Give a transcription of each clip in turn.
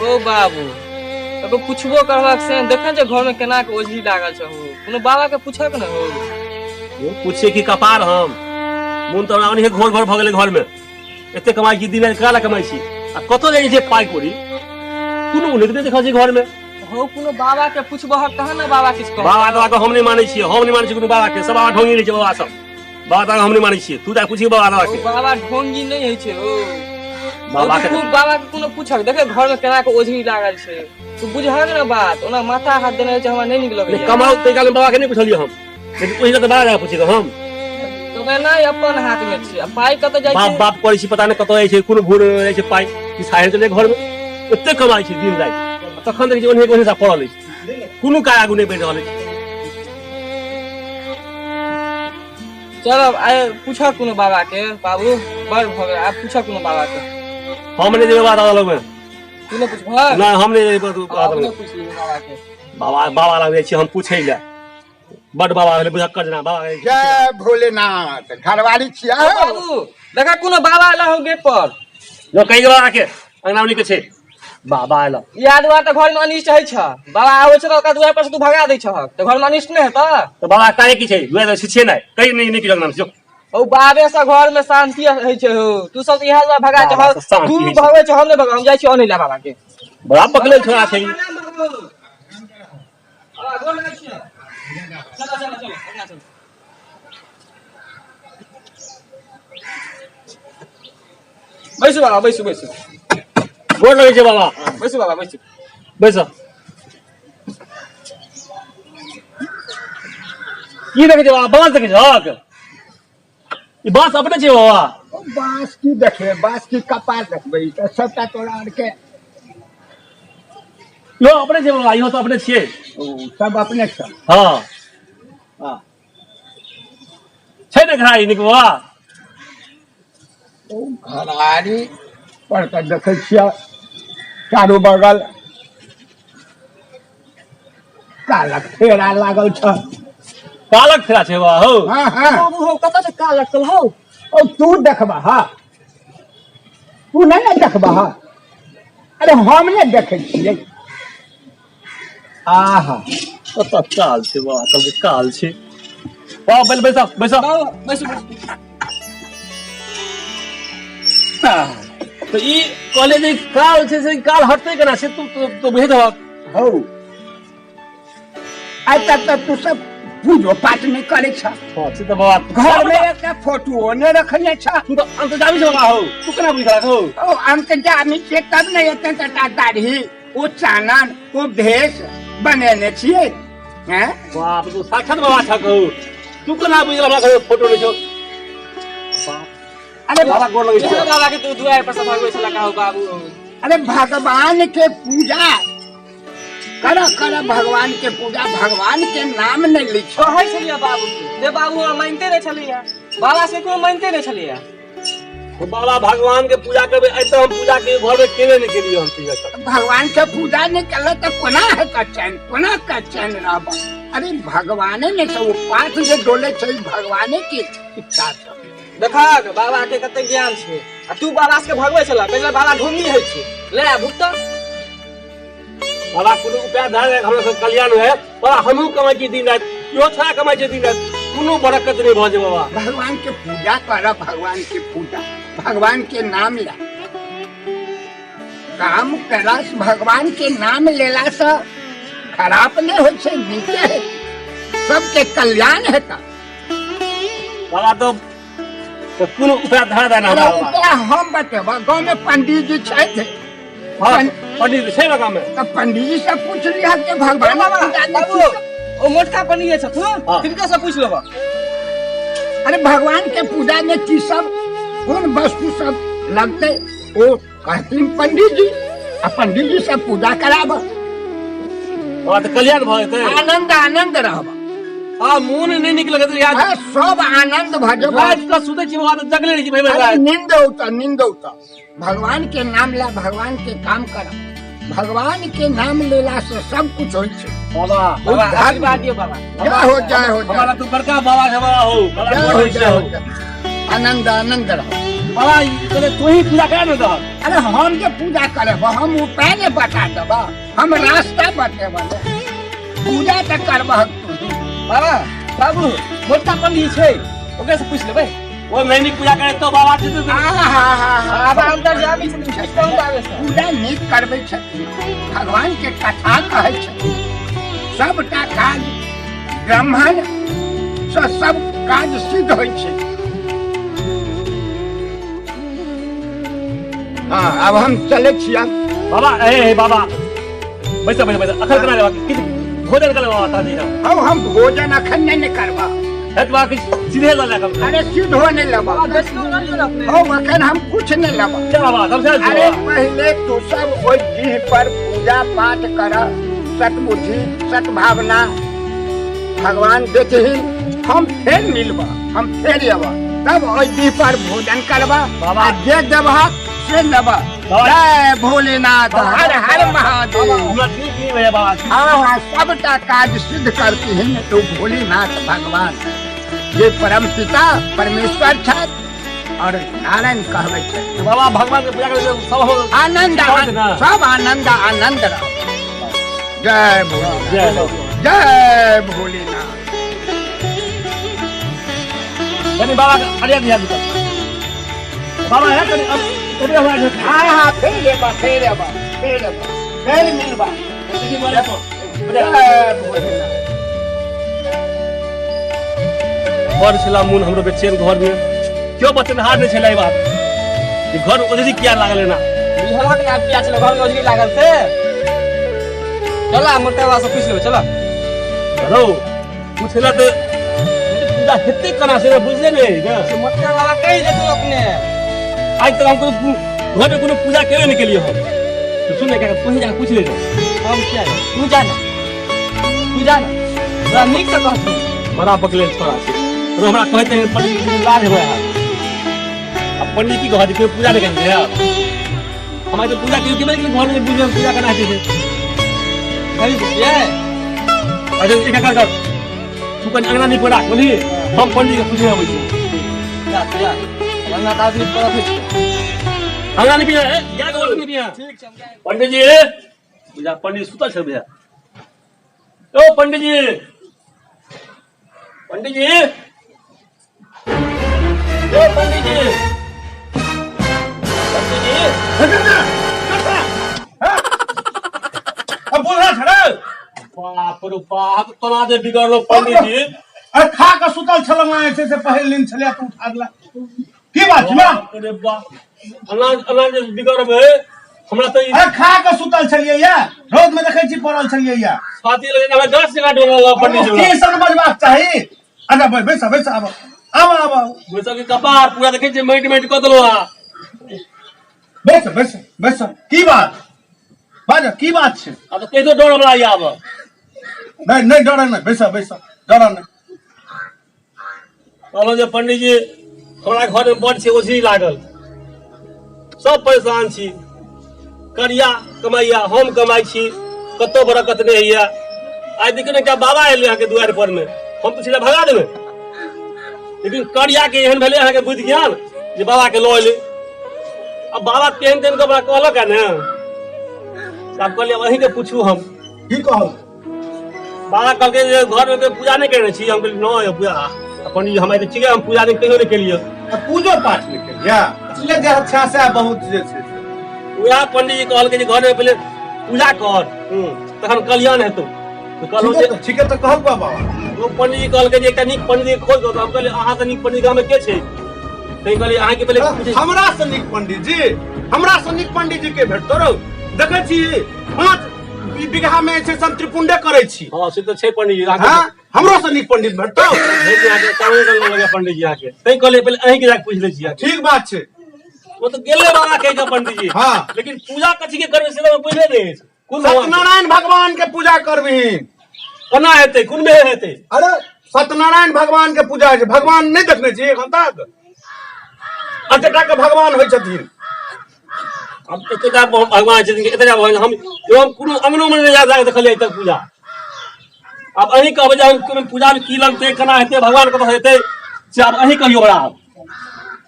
ओ बाबू एगो पूछबो करबाक से देखन जे घर में केना के ओझी लागल छ हो कोनो बाबा के पूछक न हो वो पूछे कि कपार हम मुन तो ओनहे घोर घोर भ गेले घर में एते कमाई की दिन काला कमाई छी आ कतो जाई जे पाई कोरी कोनो उन्हें तो देखा छी घर में हो कोनो बाबा के पूछबो कहां ना बाबा किस बाबा तो हम नहीं मानै छी कोनो बाबा के सब बाबा ढोंगी नहीं छै बाबा सब बाबा तो हम नहीं मानै छी तू जा पूछी बाबा के बाबा ढोंगी नहीं है छै हो बाबा के कोनो पूछक देखे घर में केना के ओझी लागल छै तू बुझहक ना बात ओना माथा हाथ देने छै हमरा नहीं निक लगे कमाओ ते काल बाबा के नहीं पूछलियो हम लेकिन ओही तो बाबा पूछी तो हम तो ना अपन हाथ में छै पाई कत जाय छै बाप बाप करै छी पता नहीं कत जाय छै कोनो भूल जाय छै पाई कि साहे चले घर में एते कमाई छै दिन रात तखन देखि ओनहे कोने सा पड़ल छै कोनो का आगु नहीं बैठ रहल छै चलो आए पूछा कोनो बाबा के बाबू बड़ भ गए आप पूछा कोनो बाबा के हम नहीं देबे बात अलग में तू ने पूछबा ना हम नहीं देबे बात अलग पूछ ली बाबा के बाबा लग छी हम पूछै ले बड़ बाबा ले बुझा कर जना बाबा जय भोलेनाथ घरवाली छिया बाबू देखा कोनो बाबा आला हो गेट पर जो कहि के बाबा के अंगनावली के छै बाबा आला याद हुआ तो घर में अनिष्ट है छ बाबा आवे छ तो दुआर पर से तू भगा दै छ तो घर में अनिष्ट नहीं है तो बाबा काहे की छै दुआर से छै नहीं कहीं नहीं की नाम जो ओ बाबे से घर में शांति है छै हो तू सब इहा दुआर भगा छ तू भगवे छ हम नहीं भगा हम जाय छी ओने ला बाबा के बड़ा पकले छोरा छै आ गोल लगे छी चलो चलो चलो अपना चलो बैसो बाबा बैसो बैसो गोर लगे छै बाबा बैसो बाबा बैसो बैसो की देखे छै बाबा बांस देखे छै ई बांस अपने छै बाबा बांस की देखे बांस की कपार देखबै त सबटा तोरा आर के यो अपने छै बाबा इहो तो अपने छियै सब अपने छ हां हां छै ने घराई निक बाबा ओ घरारी पर त देखै छियै चारो बगल कालक फेरा लागल छ कालक फेरा छै बाबा हो हां हां बाबू हो कत से कालक चल हो ओ तू देखबा हा तू नहीं देखबा हा अरे हम नहीं देखे छियै आहा कत काल छै बाबा कल काल छै बाबा बैल बैसो बैसो बैसो तो ई कॉलेज काल छै से काल हटते केना से तू भेज दो हो आई तक तो तू सब पूजो पाठ नहीं करे छ हां से तो बाबा घर में एक फोटो ने रखने छ तू तो अंतजामी छै बाबा हो तू केना बुझ रहा हो ओ अंतजामी से तब नहीं एते टटा दाढ़ी ओ चानन ओ भेष बनेने छिए हैं बाप तू साक्षात बाबा छ कहू तू केना बुझ रहा घर फोटो नहीं छो बाप अरे बाबा गोर लगे छै बाबा के तू दुआर पर से भगवे छला का हो बाबू अरे भगवान के पूजा कर भगवान के पूजा भगवान के नाम नहीं लिखो कहै छलिया बाबू रे बाबू हम मानते नहीं छलिया बाबा से को मानते नहीं छलिया तो बाबा भगवान के पूजा करबे ऐ तो हम पूजा के घर में केने नहीं केलियो हम पूजा कर भगवान के पूजा नहीं कर तो कोना है का चैन रहब अरे भगवाने ने सब पाठ जे डोले छै भगवाने की इच्छा छ देखा बाबा के कते ज्ञान छै आ तू बाबा से भगवे छला पहले बाबा ढोंगी है छै ले भुक्ता बाबा कोनो उपाय धारे हमरा सब कल्याण है बाबा हमहु कमाई के दिन रात यो छा कमाई के दिन रात कोनो बरकत नहीं भ जे बाबा भगवान के पूजा कर भगवान की पूजा भगवान के नाम ले काम करस भगवान के नाम लेला से खराब नहीं हो छै नीचे है सबके कल्याण है ता बाबा तो कोनो उपाय धारे देना अरे बाबा उपाय हम बतेबा गांव में पंडित जी छै हां पंडित छै लगा में तो पंडित जी से पूछ लिया कि भगवान बाबू ओ मोटका पनिए छ तू तिनका से पूछ लेबा अरे भगवान के पूजा में की सब कौन वस्तु सब लगते ओ कहती पंडित जी आ पंडित जी से पूजा कराब बाबा तो कल्याण भ जेतै आनंद आनंद रहब हां मोन नहीं निक लगत याद सब आनंद भजब आज का सुते छी बाबा तो जगले रही भाई भाई नींद उता भगवान के नाम ला भगवान के काम कर भगवान के नाम लेला से सब कुछ होई छै बाबा बाबा आशीर्वाद दियो बाबा जय हो हमारा तो बड़का बाबा है बाबा हो आनंद आनंद रहो बाबा चले तू ही पूजा करा ना। अरे हम जे पूजा करे हम उपाय ने बता देब, हम रास्ता बते वाले पूजा तो करब तू। बाबा बाबू मोटा पंडित छै ओकरा से पूछ लेबै। वो नहीं पूजा करे तो बाबा जी तो बाबा अंदर जाबी छै विशेष कौन आवे छै। पूजा नीक करबै छथिन, भगवान के कथा कहै छथिन, सबटा काज ब्राह्मण से सब काज सिद्ध होइ छै। हाँ अब हम चले छियै। बाबा ए बाबा बैठ अखन करा लेबा किछ भोजन कर लेबा था जी हम भोजन अखन नहीं करबा हेतबा किछ सीधे ल ले कम। अरे सिद्ध होने लगा अखन हम कुछ नहीं लगा। चल बाबा सबसे अरे पहले तू सब ओइ डीह पर पूजा पाठ कर, सतबुद्धि सद्भावना भगवान देथिन, हम फिर मिलबा, हम फिर अबा, तब ओइ डीह पर भोजन करबा। बाबा जे देबा से लेबा। जय भोलेनाथ, हर हर महादेव। हमरा ठीक नहीं भैया बाबा। हाँ सबटा काज सिद्ध करती हैं तो भोलेनाथ भगवान ये परम पिता परमेश्वर छथि और नारायण कहबै छथि। बाबा भगवान के पूजा करे सब हो आनंद सब आनंद आनंद रहो। जय भोलेनाथ, जय भोलेनाथ। यानी बाबा का अरिया दिया बाबा है कभी अब हाँ फिर लेबा फिर लेबा फिर लेबा फिर मिलबा। जय भोलेनाथ। घर छला मुन हमरो बेचैन घर में क्यों बचन हार नहीं छला ई बात कि घर ओजरी किया लागल है ना बिहला के आप पिया चलो घर में ओजरी लागल से। चला मोटा से पूछ लेबै चला। हेलो पूछला तो पूजा हेते कना से बुझले नहीं ना। से मोटा वाला कहि देतौ अपने। आज तक हमको घर में कोनो पूजा केबे नहीं केलिए हम। तो सुन क्या तू ही जाके पूछ ले हम क्या है तू जाना बड़ा नीक से कहथु। बड़ा बकले छोड़ा से तो हमरा कहते हैं पंडित जी लाज है अब पंडित की कहते कि पूजा नहीं करेंगे यार हमारे तो पूजा क्यों कि घर में पूजा करना है खरीद ये अच्छा एक कर तू कन अंगना नहीं पड़ा बोली हम पंडित के पूछे आबै छी या अंगना का आदमी पड़ा फिर अंगना नहीं पिया या के बोल नहीं पिया ठीक छै हम जाए। पंडित जी पूजा पंडित सुता छ भैया ओ पंडित जी पंडित जी ओ पंडित जी अब बोल रहा छड़े बाप रे बाप तना दे बिगड़लो पंडित जी अरे खा के सुतल छलवा ऐसे से पहले दिन छले तू उठा दिला की बात ना। अरे बाप अनाज बिगड़बे हमरा तो अरे खा के सुतल छलिए या रोज में देखै छी पड़ल छलिए या छाती लगे हमरा 10 जगह डोला पंडित जी की समझबाक चाही। अच्छा बैस बैस आब वैसा के कपार पूरा देखे जे मेट क देलो आ बैस बैस बैस की बात बाजा की बात छै। अब तो कैसो डर वाला आब नहीं नहीं डर नहीं बैस बैस डर नहीं। कहलो जे पंडित जी हमरा घर में बड़ छै ओझरी लागल सब परेशान छी करिया कमाइया हम कमाई छी कतो बरकत नहीं हैया आज देखियो ना क्या बाबा एले यहाँ के दुआर पर में हम तो सीधा भगा देबे लेकिन करिया के एहन भेले यहाँ के बुद्धि ज्ञान जे बाबा के लो एले अब बाबा केहन केहन के बड़ा कहलक है ना सब कहलिए वही के पूछू हम की कहल बाबा कहलके जे घर में कोई पूजा नहीं करने छी हम कहलिए नो ये पूजा पंडित जी हमारे ठीक है हम पूजा नहीं कहियो नहीं केलिए पूजो पाठ नहीं केलिया इसलिए जे अच्छा से बहुत जे छै वह पंडित जी कहलके जे घर में पहले पूजा कर तखन कल्याण हेतौ तो कहलो जे ठीक है तो कहब बाबा वो पंडित जी कहलके जे एकटा नीक पंडित जी खोज दो तो हम कहलिए अहाँ से नीक पंडित गाम में के छै तै कहलिए अहाँ के पहले हमरा से नीक पंडित जी के भेटतो रहो देखे छी 5 बीघा में छै हम त्रिपुंडे करे छी। हां से तो छै पंडित जी हां हमरो से नीक पंडित भेटतो हे जे आके कामे कर लगे पंडित जी आके तै कहलिए पहले अहीं के जाके पूछ ले छी ठीक बात छै। वो तो गेले बाबा कह के पंडित जी हां लेकिन पूजा कथि के करबे से पूछले नहीं कोन सत्यनारायण भगवान के पूजा करबिहिन केना हेतै कोन में हेतै। अरे सत्यनारायण भगवान के पूजा छै भगवान नहीं देखने छी एखन तक अतटा के भगवान होय छथिन। अब एतटा भगवान छथिन एतटा भगवान हम कोनो अंगनो में नहीं जा देखलिए तक पूजा अब अहीं कहबै जे हम पूजा में की लगतै केना हेतै भगवान कतऽ हेतै से अब अहीं कहियो बड़ा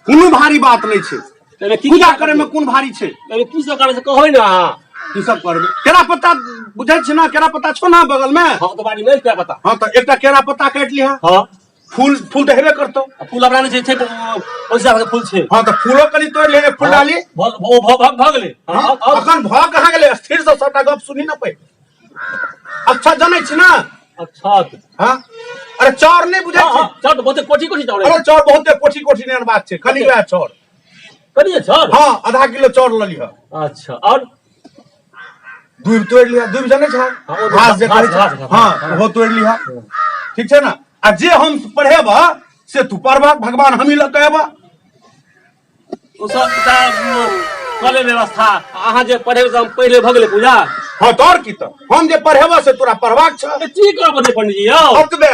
कोनो भारी बात नहीं छे एमे की पूजा करे में कोन भारी छे एमे की सब करे से कहबै ना अहाँ की सब करबे केरा पत्ता बुझै छ ना केरा पत्ता छो ना बगल में हां तो बाड़ी में क्या पता हां तो एकटा केरा पत्ता काट लिहा हां फूल तो हेबे करतो फूल अपना ने छै ओसा फूल छै हां तो फूलो कनी तोड़ ले फूल डाली ओ भाग गेलै हां अखन भ कहां गेलै स्थिर से सबटा गप सुनी ना पे अच्छा जानै छी ना अच्छा हां अरे चौर नहीं बुझै छी चौर तो बहुते कोठी चौर अरे चौर बहुते कोठी ने बात छै खाली वह चौर कनिए चौर हां आधा किलो चौर ल लिहा अच्छा और दूब तोड़ लिहा दूब जाने छ घास जे कहै छै हां वो तोड़ लिहा ठीक छै ना आ जे हम पढ़ेबा से तू पढ़बा भगवान हमी ल कहबा ओ सब कले व्यवस्था अहाँ जे पढ़े हम पहिले भ गेलै पूजा हां तोर की त हम जे पढ़ेबा से तोरा पढ़बाक छ की करब पड़ै पंडित जी यौ ओतबे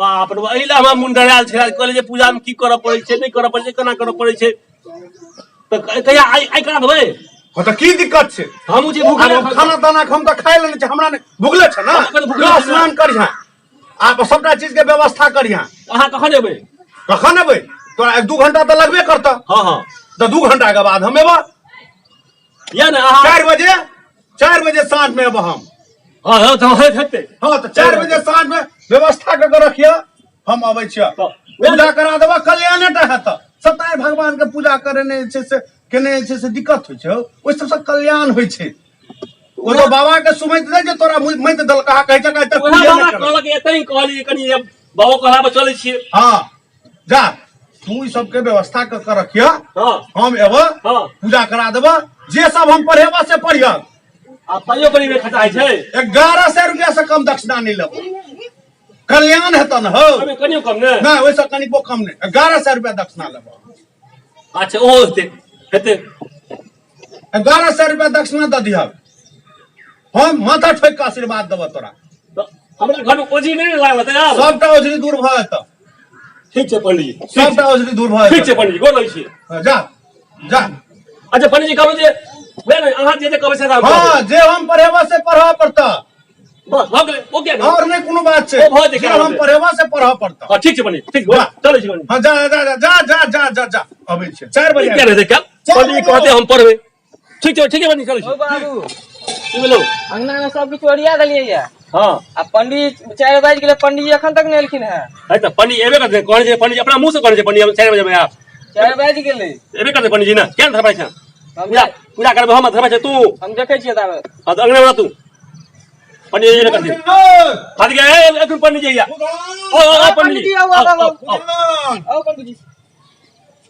बाप रे एहिला हमरा मुंडराल छै कहले जे पूजा में की करब पड़ै छै नहीं करब पड़ै छै केना करब पड़ै छै त कहिया आई करा देबै हां त की दिक्कत छै हम जे भूखले खाना दाना हम त खाइ लेने छै हमरा ने भूखले छ ना स्नान करिहा आप सबटा चीज के व्यवस्था करिहा अहाँ कखन एबै कखन एबै तोरा 1-2 घंटा त लगबे करता हां हां त 2 घंटा के बाद हम एबा या ना अहाँ 4 बजे साँझ में एबा हम हां तो हेतै हां तो 4 बजे साँझ में व्यवस्था के रखिया हम आबै छियै पूजा करा देबा कल्याणे टा हेत सताय भगवान के पूजा करे ने छै से केने छै से दिक्कत होइ छै ओइ सबसे कल्याण होइ छै ओ तो बाबा के सुमैत दे जे तोरा मैत दल कहा कहै छै कहै ओना बाबा कहलक एतै कहली कनी बाबा कहला पर चलै छियै हां जा तू ई सब के व्यवस्था के रखिया हां हम एबा हां पूजा करा देबा जे सब हम पढ़ेबा से पढ़िया आ पाइयो कनी में खर्चा छै 1100 रुपया से कम दक्षिणा नहीं लेबो कल्याण हेतन हो अबे कनियो कम ने ना वैसा कनिको कम नहीं 1100 रुपया दक्षिणा लेबो अच्छा ओ हेतै 1100 रुपया दक्षिणा द दिया हम माथा ठोक के आशीर्वाद देबो तोरा हमरा घर में ओजी नहीं लागत यार सबटा ओजरी दूर भ जेत ठीक छै पंडित जी सबटा ओजरी दूर भ ठीक जेत छै पंडित जी गोर लगै छी जा जा अच्छा पंडित जी कहबै जे नहीं अहाँ जे कहबै से हां जे हम पढ़ेबा से पढ़ा पड़ता बस भ गेलै ओ क्या और नहीं कोनो बात छै ओ भ जेतै जे हम पढ़ेबा से पढ़ा पड़ता हां ठीक छै पंडित ठीक बा चलै छी पंडित हां जा जा जा जा जा जा जा अबै छै 4 बजे क्या रहते क्या पंडित जी कहते हम पढ़बै ठीक है पंडित चलै ओ छी बाबू की भेलौ अंगना में सब कुछ ओरिया देलियै या हां आ पंडित 4 बज गेलै पंडित जी अखन तक नहीं एलखिन है है त पंडित एबे करते कहै छै पंडित अपना मुंह से कहै छै पंडित हम 4 बजे में आप 4 बज गेलै एबे करते पंडित जी ना क्या धरबाई छै पूजा पूजा करबे हम धरबाई छै तू हम देखै छियै ताबे हां त अंगना में तू पंडित जी ने करते हाथ गए एक पंडित जी या ओ पंडित जी आओ पंडित जी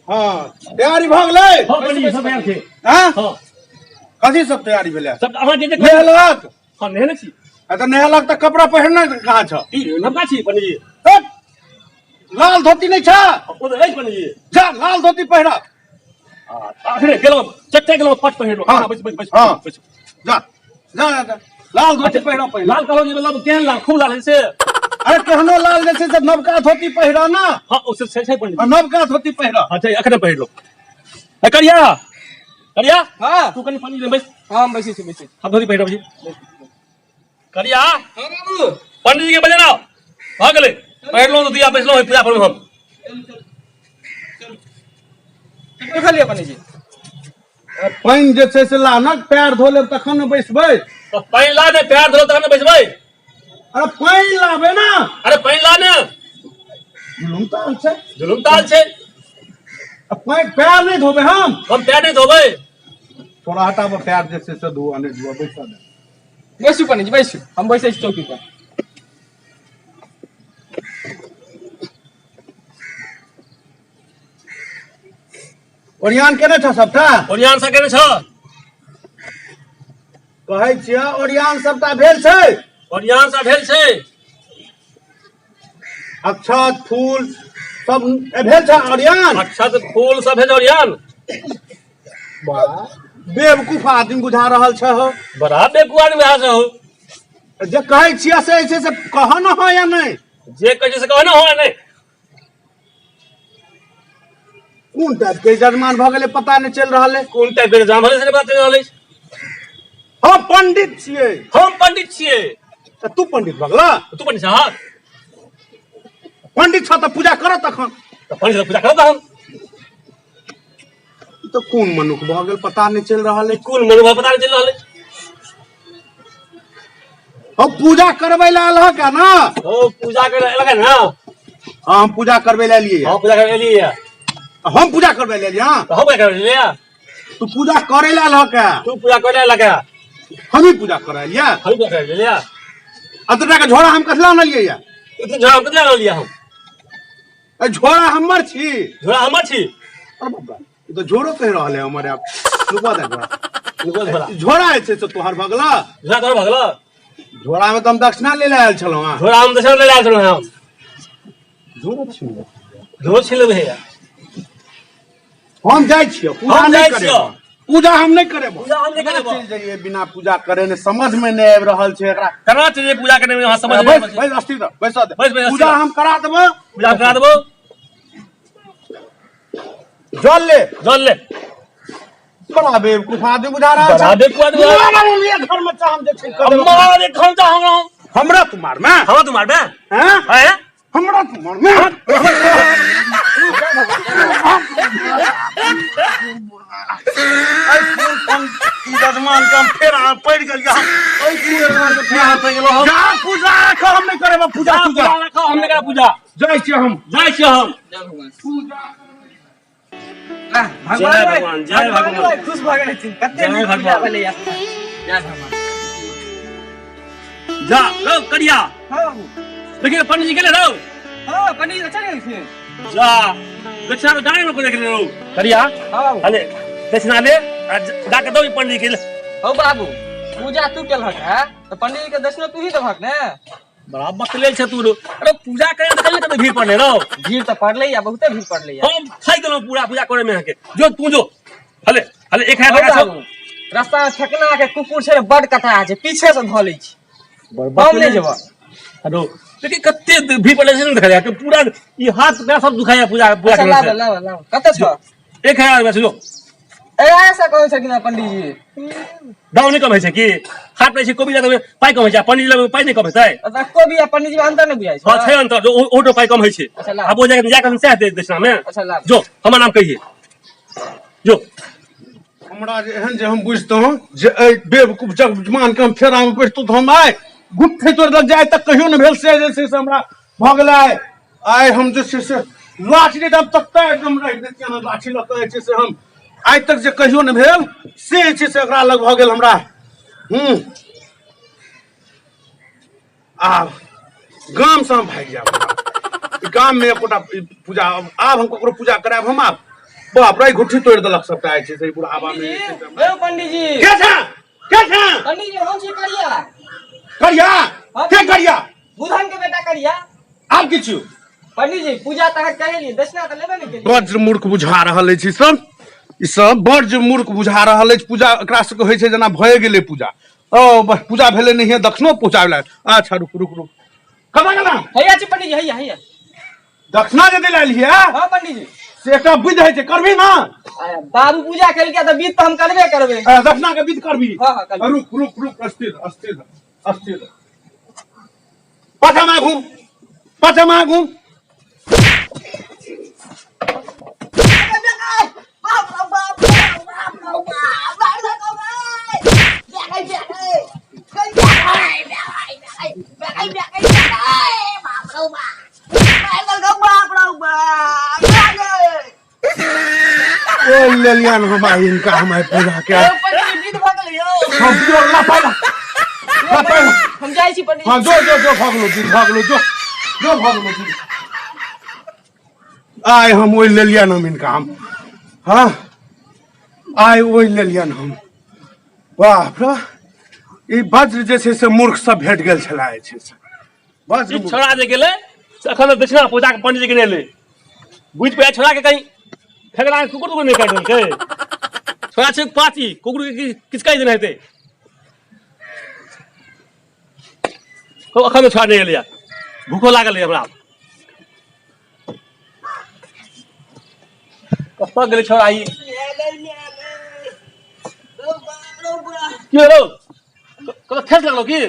हां तैयारी भ गेलै हां पंडित जी सब यार थे हां हां कथी सब तैयारी भेलै सब अहाँ जे नहलक हां नेहने छी त नहलक त कपड़ा पहिरना कहाँ छ ई नबका छी पंडित जी हट! लाल धोती नहीं छ ओ त है पंडित जी जा लाल धोती पहिरा आखिर गेलो चट्टे गेलो पट पहिरो हां बस बस बस हां जा जा जा लाल धोती पहिरा पहिला लाल कहो जी मतलब केहन लाल खूब लाल है से अरे केहनो लाल जैसे से नवका धोती पहिरा ना हां उसे छै पंडित और नवका धोती पहिरा अच्छा अखने पहिर लो ए करिया करिया हां तू कनी पानी ले बस हां हम बैसी छी हम धोती पहिर जी करिया हां बाबू पंडित जी के बजाना आ गेले पहिर लो तो दिया बैस लो पूजा करू हम देख लिया पंडित जी पानी जे छै से लानक पैर धो लेब तखन न बैसबै तो पहिला ने पैर धो तखन बैसबै अरे पानी लाबे ना अरे पहिला ने जुलुम ताल छै जुलुम ताल छै पैर नहीं धोबे हम पैर नहीं धोबै थोड़ा हटाबो पैर जे छै से धो आने जुआ बैसा दे बैसू पंडित जी बैसू हम बैसे छी चौकी पर ओरियान केने छ सबटा ओरियान सा केने छ कहै छियै ओरियान सबटा भेल छै ओरियान सा भेल छै अक्षत फूल सब भेल छै ओरियान अक्षत फूल सब भेल ओरियान बेवकूफ आदमी बुझा रहल छ हो बड़ा बेकुआर में हाज हो जे कहै छियै से ऐसे से कह न हो या नहीं जे कहै से कहो ना हो नहीं कोन टाइप के जजमान भ गेलै पता नहीं चल रहल है कोन टाइप के जाम भले से बात कर रहल छै हम पंडित छियै हम पंडित छियै त तू पंडित भगला तू पंडित छ हां पंडित छ त पूजा कर तखन तो पंडित पूजा करत हम तो कौन मनुख भ गेल पता नहीं चल रहा है। कौन मनुख पता नहीं चल रहा है। हम पूजा करवे ला आल क्या ना? ओ पूजा करे लगा ना। हाँ हम पूजा करवे ले लिए। हां पूजा करे लिए। हम पूजा करवे ले लिए। हां तो हम क्या करे लिया? तू पूजा करे ला आल क्या? तू पूजा करे लगा। हम ही पूजा करे लिया। हम पूजा करे लिया। अतरा का झोड़ा हम कसला न लिए या? इतने झोड़ा कितना ले लिया हम? झोड़ा हमर छी। झोड़ा हमर छी। अरे बाबा ये तो झोड़ो कह रहा है हमारे आप। रुकवा दे रुको झोड़ा। झोड़ा है से तोहर भगला। झोड़ा तोहर भगला। झोड़ा में तो हम दक्षिणा ले आयल छलो। हां झोड़ा हम दक्षिणा ले आयल छलो। हम झोड़ा छी। झोड़ छिले भैया। हम जाय छियो पूजा हम नहीं जाय करे। छियो। पूजा हम नहीं करे। पूजा हम नहीं करे। चल जाइए बिना पूजा करे ने समझ में नहीं आब रहल छै एकरा। करना चाहिए पूजा करने में। वहां समझ भाई नहीं। भाई अस्थिर रह बैसा दे। बस, बस, पूजा अस्थिर। हम करा देबो। पूजा करा देबो। जल ले जल ले। बड़ा बेवकूफ आदमी बुझा रहा बड़ा बेवकूफ आदमी। ये घर में चाह हम जे छै कर देबो। हमारे घर जा हम हमरा तुम्हार में हम तुम्हार में हैं है। हमरा तुम्हार में जजमान के हम फेर पड़ गेल हम पूजा रखो हम नहीं करे पूजा। पूजा रखो हम नहीं करे पूजा। जय श्री हम जय श्री हम। भगवान जय भगवान। खुश भ गेल छी। कते जय भगवान। पूजा भेलै या। जय भगवान। जा लो करिया। हां देखिए पंडित जी गेले रहो। हां पंडित जी चले गेल। जा दक्षिणा तो डाले को देख ले रहो। करिया। हां अरे दक्षिणा ले जाके दो पंडित जी के। हो बाबू पूजा तू केलहक है तो पंडित जी के दक्षिणा तू ही देबहक ने। बड़ा बकलेल छ तू। अरे पूजा करे तो कल भीड़ पड़ले रहो। भीड़ तो पड़ले या बहुते भीड़ पड़ले या। हम खाई गेलो पूरा पूजा करे में के। जो तू जो हले हले एक है हो लगा बाबू, रास्ता में ठेकना के कुकुर छै बड़ कटा छै पीछे से धलै छी। हम नहीं जेबो। हेलो देखिए कते भीड़ पड़ले से देखा कि पूरा ये हाथ पैर सब दुखाया पूजा पूजा अच्छा करने लाव से। लाव लाव कते छ? एक है बस जो ए ऐसा कहै छै कि ना पंडित जी। दाव नहीं कम है कि हाथ पे से कोबी लगे पाई कम है। पंडित लगे पाई नहीं कम है। अच्छा को भी पंडित जी में अंतर नहीं बुझाई छै। हां छै अंतर जो ओटो पाई कम है छे। अच्छा, लाभ। अब वो जाके हम से दे दक्षिणा में। अच्छा लाव जो हमार नाम कहिए जो हमरा जे एहन जे हम बुझतो जे बेवकूफ जजमान के हम फेरा में बैठतो तो हम आए गुप्ते तोड़ लग जाए तक कहियो न भेल से जे से हमरा भ गेलै। आइ हम जे से लाठी दम तक एकदम रह देतिया न लाठी ल के जे से हम आइ तक जे कहियो न भेल से जे से एकरा लग भ गेल हमरा। आब गाम से हम भाग जाब। गाम में एकोटा पूजा आब हम ककरो पूजा कराब हम आब। बाप रे घुट्ठी तोड़ देलक सबटा आइ छै से बुढ़ावा में। ए पंडित जी क्या था पंडित जी हम छी करिया। करिया के करिया बुधन के बेटा करिया। आब किछु पंडित जी पूजा तक कहलिए दक्षिणा त लेबे नहीं केलिए। बड्ड मूर्ख बुझा रहल अछि ई सब बड्ड मूर्ख बुझा रहल अछि। पूजा एकरा सबके होइ छै जेना भए गेलै पूजा। ओ बस पूजा भेलै नहीं दक्षिणो पहुंचाबे। अच्छा रुक रुक रुक कना कना हैया छी पंडित जी हैया हैया। दक्षिणा जे दिला लिया हां पंडित जी से एकटा विध है छै करबी ना। बाबू पूजा कैल के त बीत त हम करबे करबे। दक्षिणा के विध करबी। हां हां करबे। रुक रुक रुक अस्थिर अस्थिर अस्थिर पाछा में घूम पाछा में घूम। ले लिया हम इनका हमारे पूजा के हम जो ला पाला हम जाई छी पंडित। हाँ जो भाग लो जी। आए हम वही ले लिया नाम इनका हम। हाँ आए वही ले लिया हम। बाप रे ई वज्र जे छै से मूर्ख सब भेट गेल छला छै से वज्र छोड़ा दे गेले अखन दक्षिणा पूजा के पंडित जी के ने ले बुझ पे छोड़ा के कहीं फेगड़ा कुकुर को नहीं काट के छोड़ा छै पाची कुकुर के किसका दिन हेते तो अखन छोड़ा नहीं लिया भूखो लागल है हमरा। कस्ता गेले छोड़ा ई की रो को ठेस लगलो की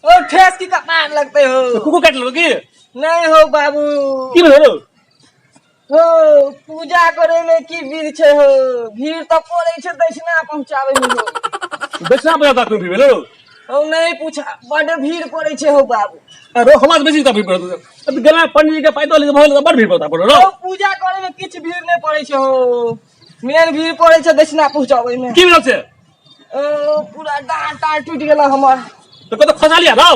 ओ ठेस की कपार लगते हो। कुकुर काट लो की नहीं हो बाबू की भेलो हो पूजा करे में की विध छे हो भीड़ तो पड़े छे दक्षिणा पहुंचावे में हो दक्षिणा बजाता तुम भी भेलो हो नहीं पूछा बड़ भीड़ पड़े छे हो बाबू अरे हमारे बेसी तभी पड़ता अब गला पंडित जी के पैदल लेके भले बड़ भीड़ पड़ता पड़ो हो पूजा करे में किछ भीड़ नहीं पड़े छे हो मेन भीड़ पड़े छे दक्षिणा पहुंचावे में की मिलल से पूरा डांट टाट टूट गेला हमर तो कत खसा लिया ना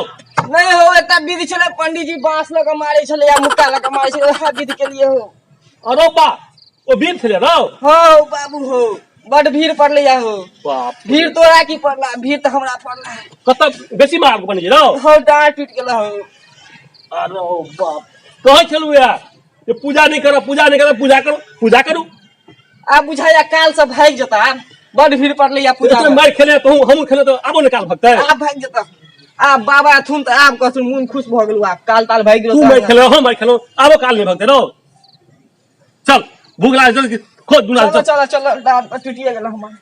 नहीं हो एता विधि छले पंडित जी बांस लगा मारे छले या मुक्का लगा मारे छले हा विधि के लिए हो अरे बा वो भीड़ थे ना हो बाबू हो बड़ भीड़ पड़ले या हो बाप भीड़ तोरा की पड़ला भीड़ तो हमरा पड़ला कत बेसी मार को पंडित जी ना हो डांट टूट गेला हो अरे बाप कहे चलू यार ये पूजा नहीं करो पूजा करो आ बुझाया काल से भाग जता बड़ भीड़ पड़ले या पूजा तो मार खेले तो हम खेले तो आबो निकाल भगता है आप भाग जता आ बाबा थुन त आप कसु मुन खुश भ गेलु आप काल ताल भाग गेलु तू मैं खेलो हम मैं खेलो आबो काल में भगते नो चल भूख लाग जल्दी खोद दुना चल चल चल डांट टूटिए गेला हमर